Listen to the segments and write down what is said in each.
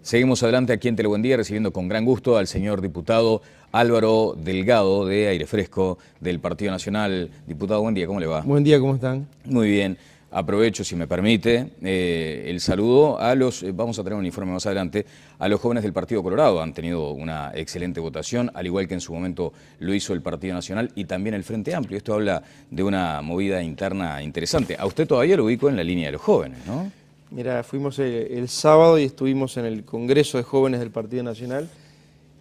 Seguimos adelante aquí en Telebuen Día, recibiendo con gran gusto al señor diputado Álvaro Delgado, de Aire Fresco, del Partido Nacional. Diputado, buen día, ¿cómo le va? Buen día, ¿cómo están? Muy bien. Aprovecho, si me permite, el saludo a los, vamos a tener un informe más adelante, a los jóvenes del Partido Colorado. Han tenido una excelente votación, al igual que en su momento lo hizo el Partido Nacional y también el Frente Amplio. Esto habla de una movida interna interesante. A usted todavía lo ubico en la línea de los jóvenes, ¿no? Mira, fuimos el sábado y estuvimos en el Congreso de Jóvenes del Partido Nacional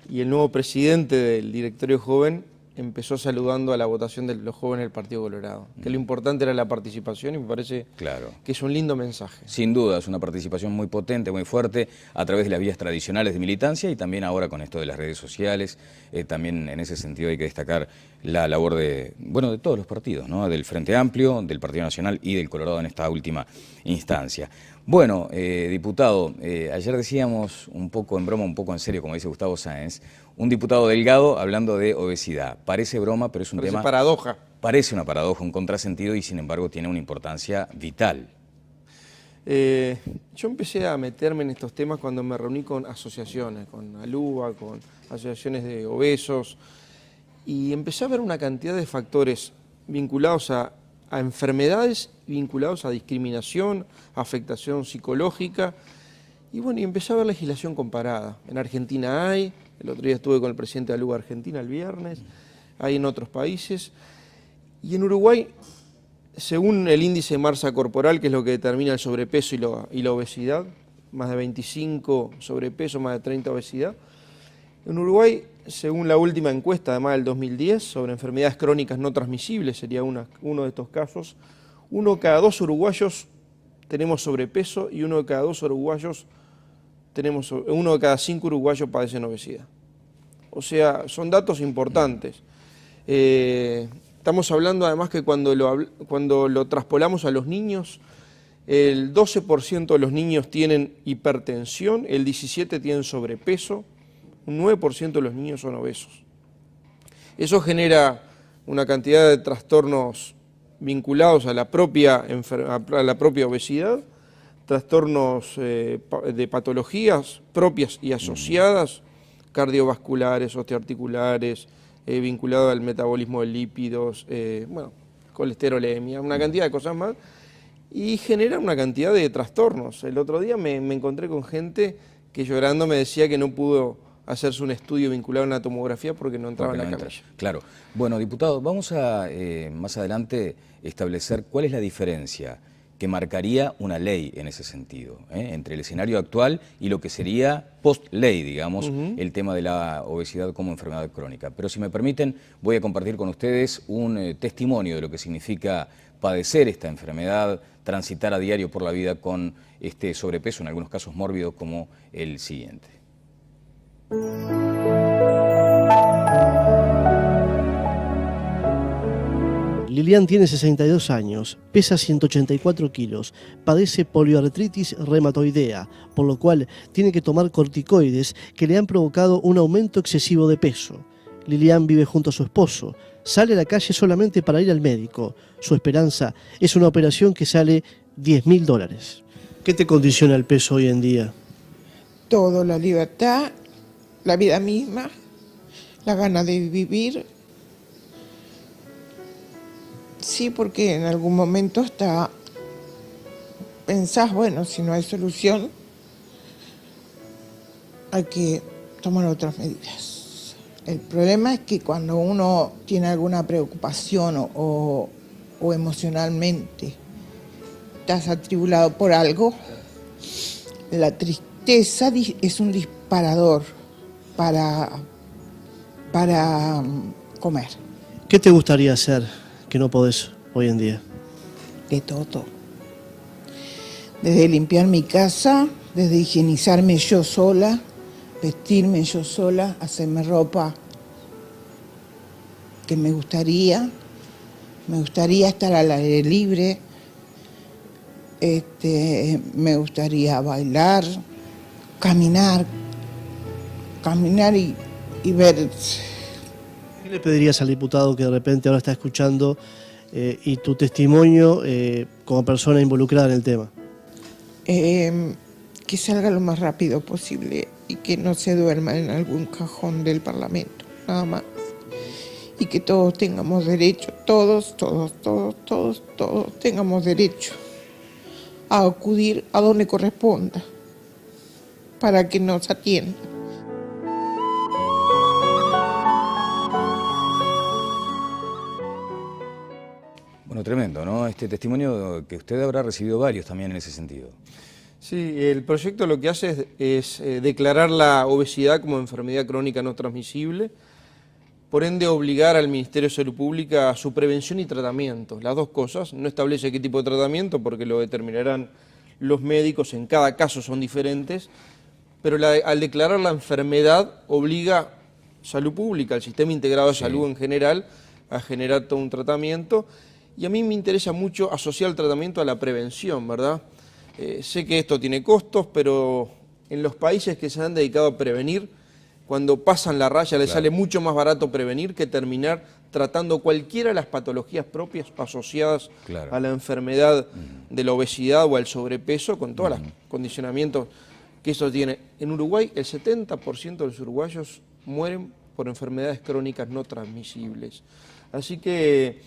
y el nuevo presidente del directorio joven empezó saludando a la votación de los jóvenes del Partido Colorado, que lo importante era la participación y me parece que es un lindo mensaje. Sin duda, es una participación muy potente, muy fuerte, a través de las vías tradicionales de militancia y también ahora con esto de las redes sociales. También en ese sentido hay que destacar la labor de todos los partidos, ¿no? Del Frente Amplio, del Partido Nacional y del Colorado en esta última instancia. Bueno, diputado, ayer decíamos un poco en broma, un poco en serio, como dice Gustavo Sáenz, un diputado delgado hablando de obesidad. Parece broma, pero es un tema... paradoja. Parece una paradoja, un contrasentido y sin embargo tiene una importancia vital. Yo empecé a meterme en estos temas cuando me reuní con asociaciones, con ALUBA, con asociaciones de obesos, y empecé a ver una cantidad de factores vinculados a enfermedades, vinculados a discriminación, afectación psicológica, y bueno, y empecé a ver legislación comparada. En Argentina hay, el otro día estuve con el presidente de ALUBA Argentina el viernes, hay en otros países, y en Uruguay, según el índice de masa corporal, que es lo que determina el sobrepeso y la obesidad, más de 25 sobrepeso, más de 30 obesidad, en Uruguay, según la última encuesta, además del 2010, sobre enfermedades crónicas no transmisibles, sería uno de estos casos, uno de cada dos uruguayos tenemos sobrepeso y uno de cada cinco uruguayos padecen obesidad. O sea, son datos importantes. Estamos hablando además que cuando lo traspolamos a los niños, el 12% de los niños tienen hipertensión, el 17% tienen sobrepeso, un 9% de los niños son obesos. Eso genera una cantidad de trastornos vinculados a la propia obesidad, trastornos de patologías propias y asociadas, cardiovasculares, osteoarticulares, vinculado al metabolismo de lípidos, colesterolemia, una cantidad de cosas más, y genera una cantidad de trastornos. El otro día me encontré con gente que llorando me decía que no pudo hacerse un estudio vinculado a una tomografía porque no entraba en la camilla. Claro. Bueno, diputado, vamos a más adelante establecer cuál es la diferencia que marcaría una ley en ese sentido, entre el escenario actual y lo que sería post-ley, digamos, el tema de la obesidad como enfermedad crónica. Pero si me permiten, voy a compartir con ustedes un testimonio de lo que significa padecer esta enfermedad, transitar a diario por la vida con este sobrepeso, en algunos casos mórbido, como el siguiente. Lilian tiene 62 años, pesa 184 kilos, padece poliartritis reumatoidea, por lo cual tiene que tomar corticoides que le han provocado un aumento excesivo de peso. Lilian vive junto a su esposo, sale a la calle solamente para ir al médico. Su esperanza es una operación que sale $10.000. ¿Qué te condiciona el peso hoy en día? Todo, la libertad, la vida misma, la gana de vivir. Sí, porque en algún momento pensás, bueno, si no hay solución, hay que tomar otras medidas. El problema es que cuando uno tiene alguna preocupación o emocionalmente estás atribulado por algo, la tristeza es un disparador para comer. ¿Qué te gustaría hacer que no podés hoy en día? De todo. Desde limpiar mi casa, desde higienizarme yo sola, vestirme yo sola, hacerme ropa que me gustaría estar al aire libre, me gustaría bailar, caminar y ver. ¿Qué le pedirías al diputado que de repente ahora está escuchando y tu testimonio como persona involucrada en el tema? que salga lo más rápido posible y que no se duerma en algún cajón del Parlamento, nada más. Y que todos tengamos derecho, todos tengamos derecho a acudir a donde corresponda para que nos atiendan. Bueno, tremendo, ¿no? Este testimonio que usted habrá recibido varios también en ese sentido. Sí, el proyecto lo que hace es declarar la obesidad como enfermedad crónica no transmisible, por ende obligar al Ministerio de Salud Pública a su prevención y tratamiento, las dos cosas. No establece qué tipo de tratamiento porque lo determinarán los médicos, en cada caso son diferentes, pero al declarar la enfermedad obliga Salud Pública, al Sistema Integrado de Salud en general, a generar todo un tratamiento. Y a mí me interesa mucho asociar el tratamiento a la prevención, ¿verdad? Sé que esto tiene costos, pero en los países que se han dedicado a prevenir, cuando pasan la raya les sale mucho más barato prevenir que terminar tratando cualquiera de las patologías propias asociadas a la enfermedad de la obesidad o al sobrepeso, con todos los condicionamientos que eso tiene. En Uruguay, el 70% de los uruguayos mueren por enfermedades crónicas no transmisibles. Así que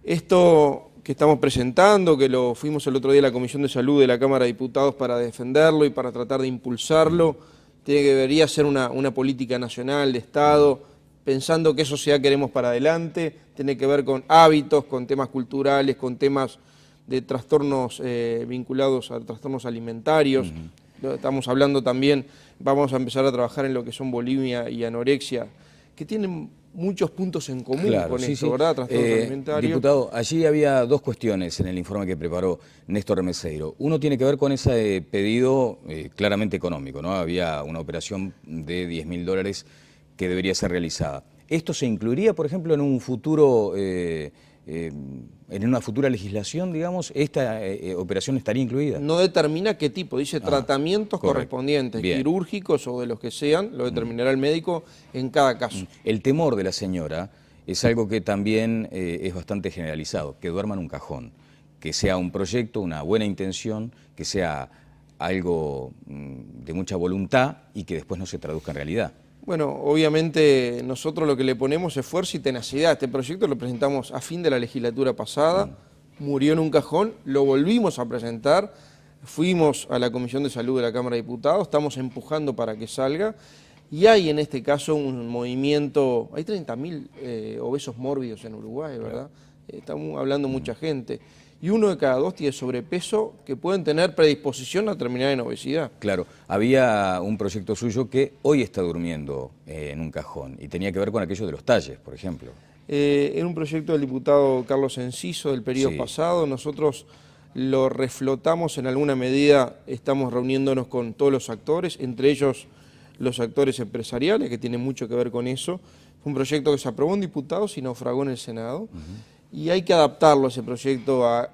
esto que estamos presentando, que lo fuimos el otro día a la Comisión de Salud de la Cámara de Diputados para defenderlo y para tratar de impulsarlo, debería ser una política nacional de Estado, pensando qué sociedad queremos para adelante, tiene que ver con hábitos, con temas culturales, con temas de trastornos vinculados a trastornos alimentarios. Estamos hablando también, vamos a empezar a trabajar en lo que son bulimia y anorexia, que tienen muchos puntos en común con esto, ¿verdad? Trastornos alimentarios. Diputado, allí había dos cuestiones en el informe que preparó Néstor Meseiro. Uno tiene que ver con ese pedido claramente económico, ¿no? Había una operación de $10.000 que debería ser realizada. ¿Esto se incluiría, por ejemplo, en un futuro, en una futura legislación, digamos? ¿Esta operación estaría incluida? No determina qué tipo, dice tratamientos correspondientes, quirúrgicos o de los que sean, lo determinará el médico en cada caso. El temor de la señora es algo que también es bastante generalizado, que duerma en un cajón, que sea un proyecto, una buena intención, que sea algo de mucha voluntad y que después no se traduzca en realidad. Bueno, obviamente nosotros lo que le ponemos es esfuerzo y tenacidad. Este proyecto lo presentamos a fin de la legislatura pasada, murió en un cajón, lo volvimos a presentar, fuimos a la Comisión de Salud de la Cámara de Diputados, estamos empujando para que salga, y hay en este caso un movimiento, hay 30.000 obesos mórbidos en Uruguay, ¿verdad? Estamos hablando mucha gente. Y 1 de cada 2 tiene sobrepeso que pueden tener predisposición a terminar en obesidad. Claro, había un proyecto suyo que hoy está durmiendo en un cajón y tenía que ver con aquello de los talles, por ejemplo. Era un proyecto del diputado Carlos Enciso del periodo pasado. Nosotros lo reflotamos en alguna medida, estamos reuniéndonos con todos los actores, entre ellos los actores empresariales, que tienen mucho que ver con eso. Fue un proyecto que se aprobó en diputados y naufragó en el Senado. Y hay que adaptarlo, ese proyecto, a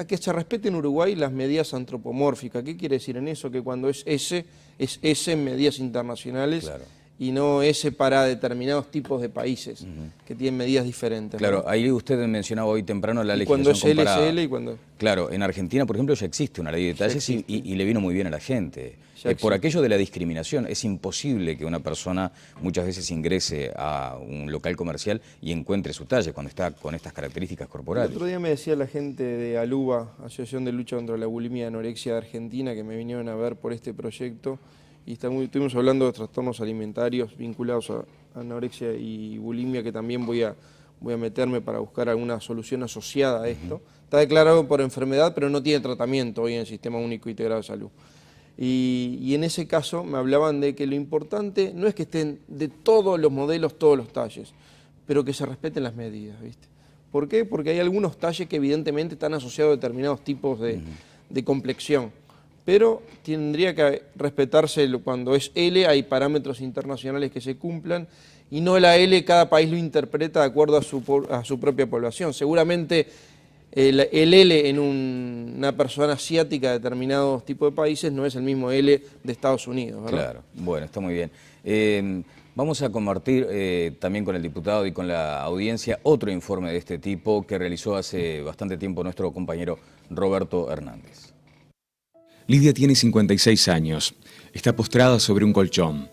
que se respeten en Uruguay las medidas antropomórficas. ¿Qué quiere decir en eso? Que cuando es S en medidas internacionales y no S para determinados tipos de países que tienen medidas diferentes. Claro, ¿no? Ahí usted mencionaba hoy temprano la legislación cuando es comparada. LSL y cuando... Claro, en Argentina, por ejemplo, ya existe una ley de talles y le vino muy bien a la gente. Por aquello de la discriminación, es imposible que una persona muchas veces ingrese a un local comercial y encuentre su talle cuando está con estas características corporales. El otro día me decía la gente de ALUBA, Asociación de Lucha contra la Bulimia y Anorexia de Argentina, que me vinieron a ver por este proyecto, y estuvimos hablando de trastornos alimentarios vinculados a anorexia y bulimia, que también voy a meterme para buscar alguna solución asociada a esto. Está declarado por enfermedad, pero no tiene tratamiento hoy en el Sistema Único Integrado de Salud. Y en ese caso me hablaban de que lo importante no es que estén de todos los modelos, todos los talles, pero que se respeten las medidas, ¿viste? ¿Por qué? Porque hay algunos talles que evidentemente están asociados a determinados tipos de complexión, pero tendría que respetarse cuando es L, hay parámetros internacionales que se cumplan, y no la L, cada país lo interpreta de acuerdo a su propia población. Seguramente el L en una persona asiática de determinados tipos de países no es el mismo L de Estados Unidos, ¿verdad? Claro, bueno, está muy bien. Vamos a compartir también con el diputado y con la audiencia otro informe de este tipo que realizó hace bastante tiempo nuestro compañero Roberto Hernández. Lidia tiene 56 años. Está postrada sobre un colchón.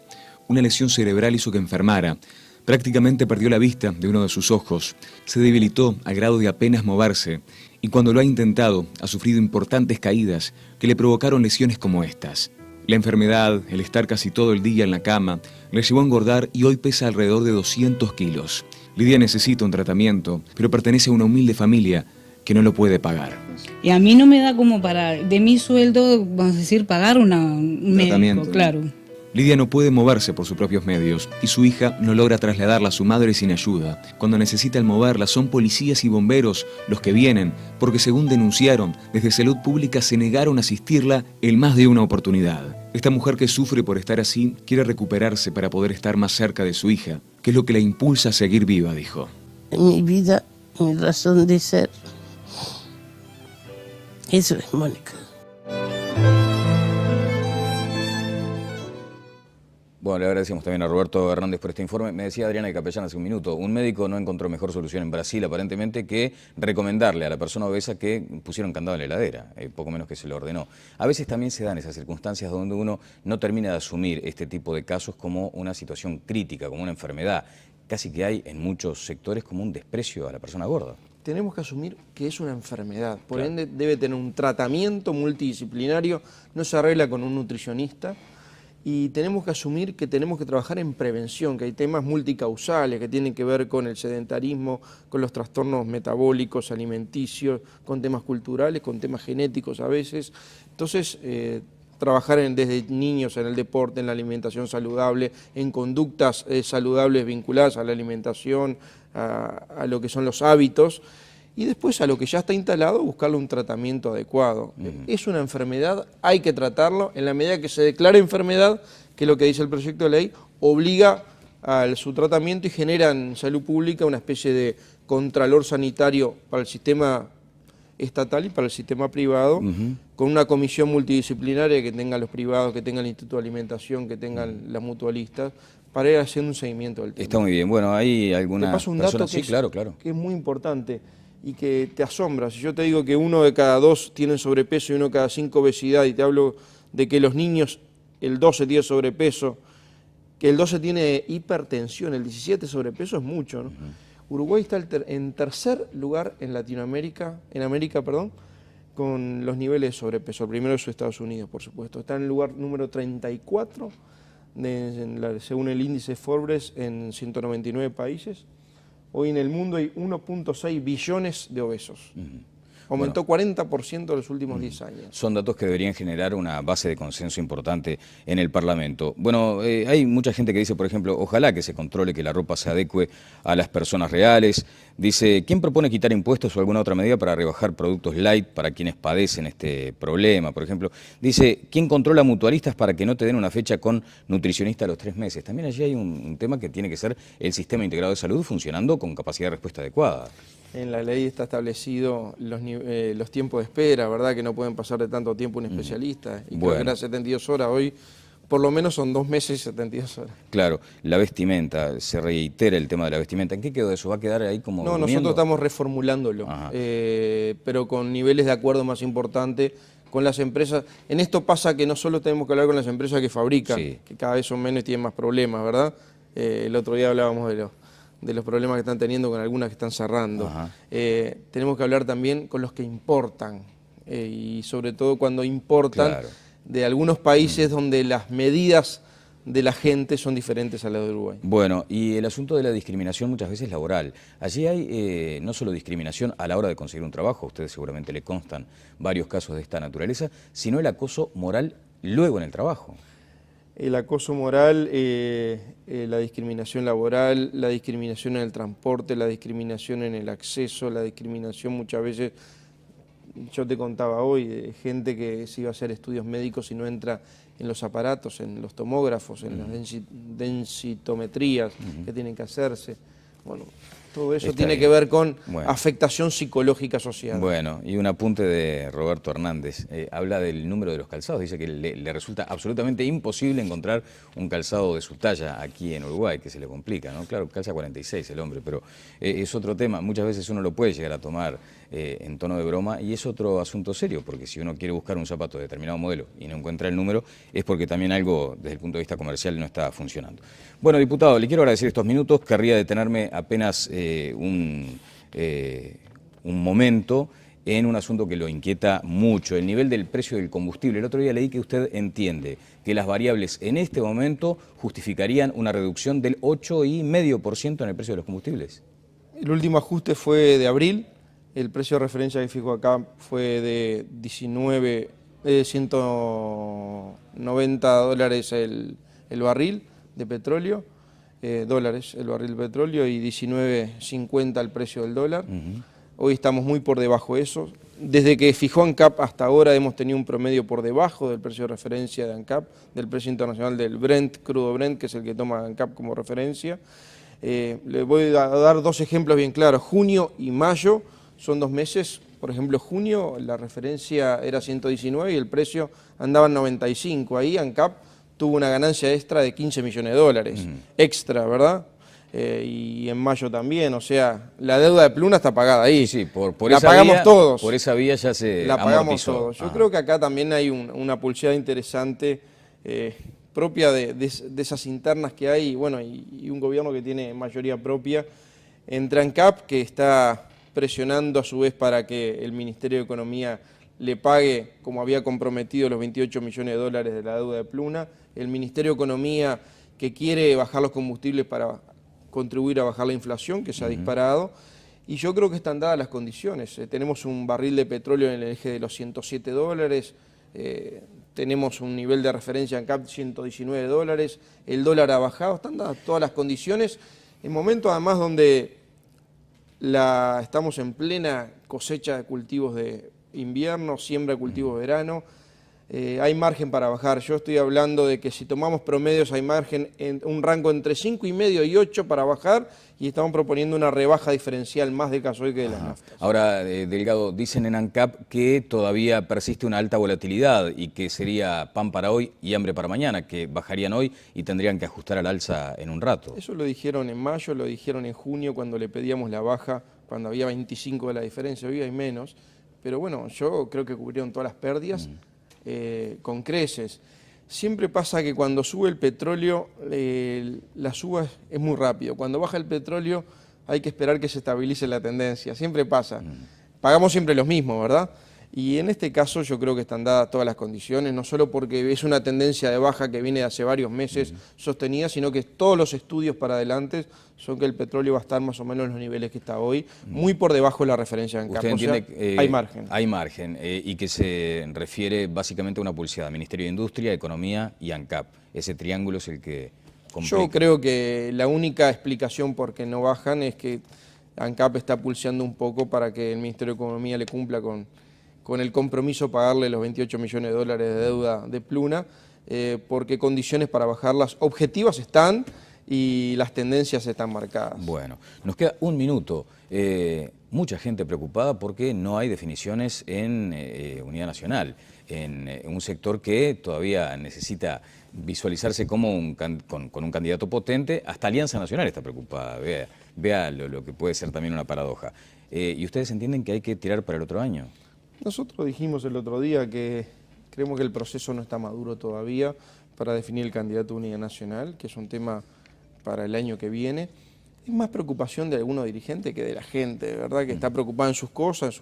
Una lesión cerebral hizo que enfermara. Prácticamente perdió la vista de uno de sus ojos. Se debilitó al grado de apenas moverse. Y cuando lo ha intentado, ha sufrido importantes caídas que le provocaron lesiones como estas. La enfermedad, el estar casi todo el día en la cama, le llevó a engordar y hoy pesa alrededor de 200 kilos. Lidia necesita un tratamiento, pero pertenece a una humilde familia que no lo puede pagar. Y a mí no me da como para, de mi sueldo, vamos a decir, pagar un médico, claro. Lidia no puede moverse por sus propios medios y su hija no logra trasladarla a su madre sin ayuda. Cuando necesitan moverla son policías y bomberos los que vienen, porque según denunciaron, desde Salud Pública se negaron a asistirla en más de una oportunidad. Esta mujer que sufre por estar así quiere recuperarse para poder estar más cerca de su hija, que es lo que la impulsa a seguir viva, dijo. Mi vida, mi razón de ser, eso es Mónica. Bueno, le agradecemos también a Roberto Hernández por este informe. Me decía Adriana de Capellán hace un minuto, un médico no encontró mejor solución en Brasil aparentemente que recomendarle a la persona obesa que pusiera un candado en la heladera, poco menos que se lo ordenó. A veces también se dan esas circunstancias donde uno no termina de asumir este tipo de casos como una situación crítica, como una enfermedad. Casi que hay en muchos sectores como un desprecio a la persona gorda. Tenemos que asumir que es una enfermedad, por ende debe tener un tratamiento multidisciplinario, no se arregla con un nutricionista. Y tenemos que asumir que tenemos que trabajar en prevención, que hay temas multicausales que tienen que ver con el sedentarismo, con los trastornos metabólicos, alimenticios, con temas culturales, con temas genéticos a veces. Entonces, trabajar desde niños en el deporte, en la alimentación saludable, en conductas saludables vinculadas a la alimentación, a lo que son los hábitos, y después a lo que ya está instalado buscarle un tratamiento adecuado. Es una enfermedad, hay que tratarlo, en la medida que se declare enfermedad, que es lo que dice el proyecto de ley, obliga a su tratamiento y genera en salud pública una especie de contralor sanitario para el sistema estatal y para el sistema privado, con una comisión multidisciplinaria que tengan los privados, que tengan el Instituto de Alimentación, que tengan las mutualistas, para ir haciendo un seguimiento del tema. Está muy bien. Bueno, hay algunas Te paso un dato personas... Sí, claro. que es muy importante y que te asombra. Si yo te digo que 1 de cada 2 tienen sobrepeso y 1 de cada 5 obesidad, y te hablo de que los niños, el 12 tiene sobrepeso, que el 12 tiene hipertensión, el 17 sobrepeso, es mucho, ¿no? Uruguay está en tercer lugar en Latinoamérica, con los niveles de sobrepeso. El primero es Estados Unidos, por supuesto. Está en el lugar número 34, según el índice Forbes, en 199 países. Hoy en el mundo hay 1.6 billones de obesos. Aumentó 40% en los últimos 10 años. Son datos que deberían generar una base de consenso importante en el Parlamento. Bueno, hay mucha gente que dice, por ejemplo, ojalá que se controle que la ropa se adecue a las personas reales. Dice, ¿quién propone quitar impuestos o alguna otra medida para rebajar productos light para quienes padecen este problema? Por ejemplo, dice, ¿quién controla mutualistas para que no te den una fecha con nutricionista a los 3 meses? También allí hay un tema que tiene que ser el sistema integrado de salud funcionando con capacidad de respuesta adecuada. En la ley está establecido los tiempos de espera, ¿verdad? Que no pueden pasar de tanto tiempo un especialista. Y creo que eran 72 horas, hoy por lo menos son 2 meses y 72 horas. Claro, la vestimenta, se reitera el tema de la vestimenta. ¿En qué quedó eso? ¿Va a quedar ahí como No, durmiendo? nosotros estamos reformulándolo, pero con niveles de acuerdo más importantes con las empresas. En esto pasa que no solo tenemos que hablar con las empresas que fabrican, que cada vez son menos y tienen más problemas, ¿verdad? El otro día hablábamos de los problemas que están teniendo con algunas que están cerrando. Tenemos que hablar también con los que importan, y sobre todo cuando importan de algunos países donde las medidas de la gente son diferentes a las de Uruguay. Bueno, y el asunto de la discriminación muchas veces laboral. Allí hay no solo discriminación a la hora de conseguir un trabajo, a ustedes seguramente le constan varios casos de esta naturaleza, sino el acoso moral luego en el trabajo. El acoso moral, la discriminación laboral, la discriminación en el transporte, la discriminación en el acceso, la discriminación muchas veces, yo te contaba hoy, de gente que se iba a hacer estudios médicos y no entra en los aparatos, en los tomógrafos, en las densitometrías que tienen que hacerse. Bueno, Todo eso Está tiene bien. que ver con Bueno. afectación psicológica social. Bueno, y un apunte de Roberto Hernández. Habla del número de los calzados. Dice que le resulta absolutamente imposible encontrar un calzado de su talla aquí en Uruguay, que se le complica, ¿no? Claro, calza 46 el hombre, pero es otro tema. Muchas veces uno lo puede llegar a tomar en tono de broma y es otro asunto serio, porque si uno quiere buscar un zapato de determinado modelo y no encuentra el número, es porque también algo desde el punto de vista comercial no está funcionando. Bueno, diputado, le quiero agradecer estos minutos. Querría detenerme apenas un momento en un asunto que lo inquieta mucho, el nivel del precio del combustible. El otro día leí que usted entiende que las variables en este momento justificarían una reducción del 8,5% en el precio de los combustibles. El último ajuste fue de abril, el precio de referencia que fijó acá fue de 190 dólares el barril de petróleo, dólares el barril de petróleo y 19.50 el precio del dólar. Hoy estamos muy por debajo de eso. Desde que fijó ANCAP hasta ahora hemos tenido un promedio por debajo del precio de referencia de ANCAP, del precio internacional del Brent, crudo Brent, que es el que toma ANCAP como referencia. Le voy a dar dos ejemplos bien claros. Junio y mayo son 2 meses. Por ejemplo, junio la referencia era 119 y el precio andaba en 95. Ahí ANCAP tuvo una ganancia extra de 15 millones de dólares. Extra, ¿verdad? Y en mayo también, o sea, la deuda de Pluna está pagada ahí. Sí, por la esa pagamos vía, todos. Por esa vía ya se la pagamos amortizó. todos. Yo creo que acá también hay una pulseada interesante propia de esas internas que hay, bueno, y un gobierno que tiene mayoría propia, entre ANCAP, que está presionando a su vez para que el Ministerio de Economía le pague, como había comprometido, los 28 millones de dólares de la deuda de Pluna, el Ministerio de Economía que quiere bajar los combustibles para contribuir a bajar la inflación, que se ha disparado, y yo creo que están dadas las condiciones. Tenemos un barril de petróleo en el eje de los 107 dólares, tenemos un nivel de referencia en CAP 119 dólares, el dólar ha bajado, están dadas todas las condiciones, en momentos además donde estamos en plena cosecha de cultivos de invierno, siembra de cultivos de verano, hay margen para bajar. Yo estoy hablando de que si tomamos promedios hay margen en un rango entre 5,5 y 8 para bajar y estamos proponiendo una rebaja diferencial más de gasoil que de las naftas. Ahora, Delgado, dicen en ANCAP que todavía persiste una alta volatilidad y que sería pan para hoy y hambre para mañana, que bajarían hoy y tendrían que ajustar al alza en un rato. Eso lo dijeron en mayo, lo dijeron en junio cuando le pedíamos la baja, cuando había 25 de la diferencia, hoy hay menos. Pero bueno, yo creo que cubrieron todas las pérdidas con creces. Siempre pasa que cuando sube el petróleo, la suba es muy rápido. Cuando baja el petróleo hay que esperar que se estabilice la tendencia. Siempre pasa. Pagamos siempre los mismos, ¿verdad? Y en este caso yo creo que están dadas todas las condiciones, no solo porque es una tendencia de baja que viene de hace varios meses sostenida, sino que todos los estudios para adelante son que el petróleo va a estar más o menos en los niveles que está hoy, muy por debajo de la referencia de ANCAP. Usted entiende que hay margen. Hay margen y que se refiere básicamente a una pulseada, Ministerio de Industria, Economía y ANCAP. Ese triángulo es el que complica. Yo creo que la única explicación por qué no bajan es que ANCAP está pulseando un poco para que el Ministerio de Economía le cumpla con el compromiso de pagarle los 28 millones de dólares de deuda de Pluna, porque condiciones para bajarlas objetivas están y las tendencias están marcadas. Bueno, nos queda un minuto. Mucha gente preocupada porque no hay definiciones en Unidad Nacional, en un sector que todavía necesita visualizarse como con un candidato potente. Hasta Alianza Nacional está preocupada, vea lo que puede ser también una paradoja. ¿Y ustedes entienden que hay que tirar para el otro año? Nosotros dijimos el otro día que creemos que el proceso no está maduro todavía para definir el candidato a Unidad Nacional, que es un tema para el año que viene. Es más preocupación de algunos dirigentes que de la gente, ¿verdad? Que está preocupada en sus cosas,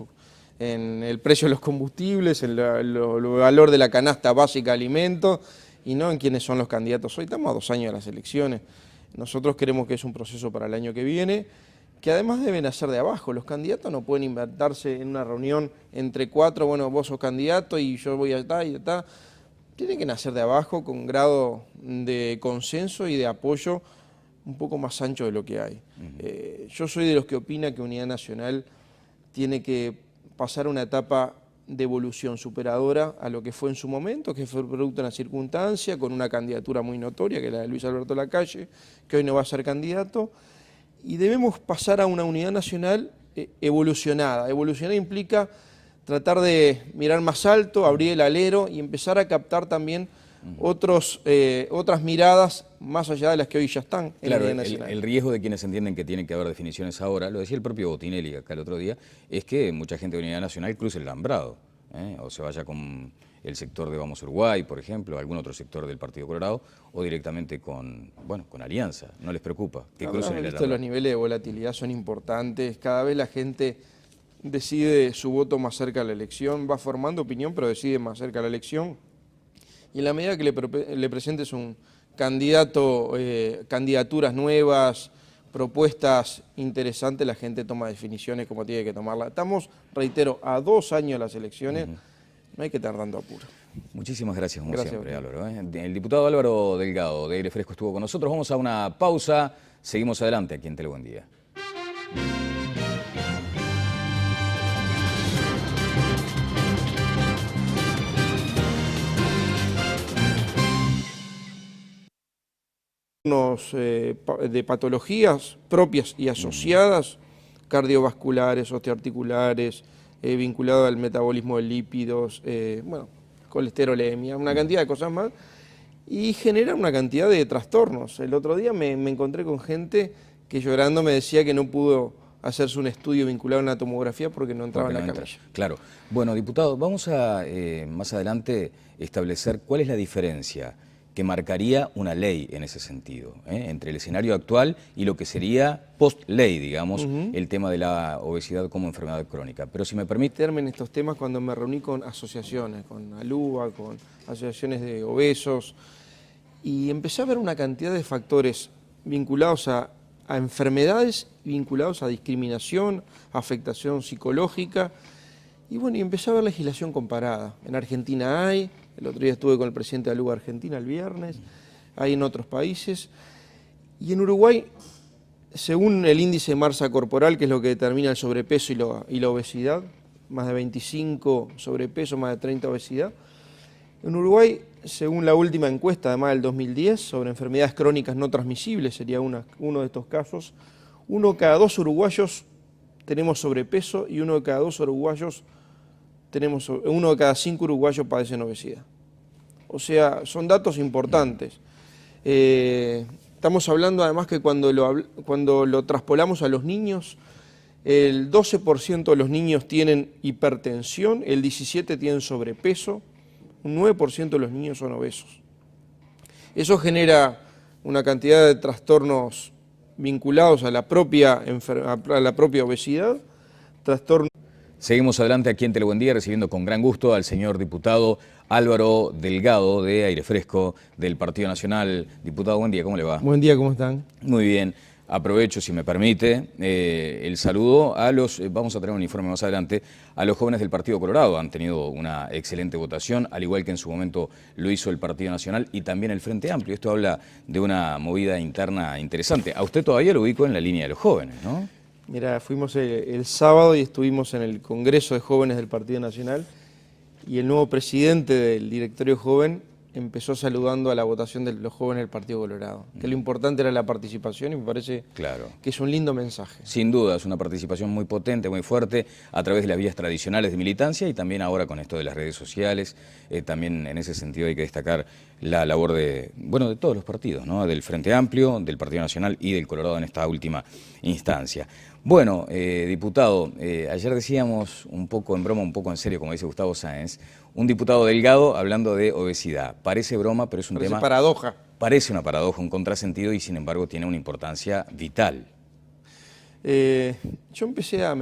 en el precio de los combustibles, en el valor de la canasta básica de alimentos y no en quiénes son los candidatos. Hoy estamos a 2 años de las elecciones. Nosotros creemos que es un proceso para el año que viene, que además deben hacer de abajo. Los candidatos no pueden inventarse en una reunión entre 4, bueno, vos sos candidato y yo voy allá y allá. Tienen que nacer de abajo con grado de consenso y de apoyo un poco más ancho de lo que hay. Yo soy de los que opina que Unidad Nacional tiene que pasar una etapa de evolución superadora a lo que fue en su momento, que fue producto de una circunstancia, con una candidatura muy notoria, que es la de Luis Alberto Lacalle, que hoy no va a ser candidato, y debemos pasar a una unidad nacional evolucionada. Evolucionar implica tratar de mirar más alto, abrir el alero y empezar a captar también otras miradas más allá de las que hoy ya están en la unidad nacional. El riesgo de quienes entienden que tienen que haber definiciones ahora, lo decía el propio Botinelli acá el otro día, es que mucha gente de unidad nacional cruce el alambrado, o se vaya con el sector de Vamos Uruguay, por ejemplo, algún otro sector del Partido Colorado, o directamente con Alianza. ¿No les preocupa que crucen el alambrado? Los niveles de volatilidad son importantes, cada vez la gente decide su voto más cerca de la elección, va formando opinión, pero decide más cerca de la elección. Y en la medida que le presentes un candidato, candidaturas nuevas, propuestas interesantes, la gente toma definiciones como tiene que tomarlas. Estamos, reitero, a 2 años de las elecciones, no hay que estar dando apuro. Muchísimas gracias, como siempre, Álvaro. El diputado Álvaro Delgado, de Aire Fresco, estuvo con nosotros. Vamos a una pausa, seguimos adelante aquí en Telebuen-Día. De patologías propias y asociadas, cardiovasculares, osteoarticulares, vinculado al metabolismo de lípidos, colesterolemia, una cantidad de cosas más, y genera una cantidad de trastornos. El otro día me encontré con gente que llorando me decía que no pudo hacerse un estudio vinculado a una tomografía porque no entraba en la camilla. Claro. Bueno, diputado, vamos a más adelante establecer cuál es la diferencia que marcaría una ley en ese sentido, entre el escenario actual y lo que sería post-ley, digamos, el tema de la obesidad como enfermedad crónica. Pero si me permite... En estos temas cuando me reuní con asociaciones, con ALUBA, con asociaciones de obesos, y empecé a ver una cantidad de factores vinculados a enfermedades, vinculados a discriminación, afectación psicológica, y bueno, y empecé a ver legislación comparada. En Argentina hay... El otro día estuve con el presidente de ALUBA Argentina el viernes, hay en otros países. Y en Uruguay, según el índice de masa corporal, que es lo que determina el sobrepeso y la obesidad, más de 25 sobrepeso, más de 30 obesidad. En Uruguay, según la última encuesta, además del 2010, sobre enfermedades crónicas no transmisibles, sería uno de estos casos, 1 de cada 2 uruguayos tenemos sobrepeso y 1 de cada 2 uruguayos 1 de cada 5 uruguayos padecen obesidad. O sea, son datos importantes. Estamos hablando además que cuando lo traspolamos a los niños, el 12% de los niños tienen hipertensión, el 17% tienen sobrepeso, un 9% de los niños son obesos. Eso genera una cantidad de trastornos vinculados a la propia obesidad, trastornos. Seguimos adelante aquí en Telebuen-Día recibiendo con gran gusto al señor diputado Álvaro Delgado, de Aire Fresco, del Partido Nacional. Diputado, buen día, ¿cómo le va? Buen día, ¿cómo están? Muy bien. Aprovecho, si me permite, el saludo a los, vamos a tener un informe más adelante, a los jóvenes del Partido Colorado. Han tenido una excelente votación, al igual que en su momento lo hizo el Partido Nacional y también el Frente Amplio. Esto habla de una movida interna interesante. A usted todavía lo ubico en la línea de los jóvenes, ¿no? Mira, fuimos el sábado y estuvimos en el Congreso de Jóvenes del Partido Nacional y el nuevo presidente del directorio joven empezó saludando a la votación de los jóvenes del Partido Colorado, que lo importante era la participación y me parece que es un lindo mensaje. Sin duda, es una participación muy potente, muy fuerte, a través de las vías tradicionales de militancia y también ahora con esto de las redes sociales. También en ese sentido hay que destacar la labor de todos los partidos, ¿no? Del Frente Amplio, del Partido Nacional y del Colorado en esta última instancia. Bueno, diputado, ayer decíamos un poco en broma, un poco en serio, como dice Gustavo Sáenz, un diputado Delgado hablando de obesidad. Parece broma, pero es un tema... paradoja. Parece una paradoja, un contrasentido y sin embargo tiene una importancia vital. Yo empecé a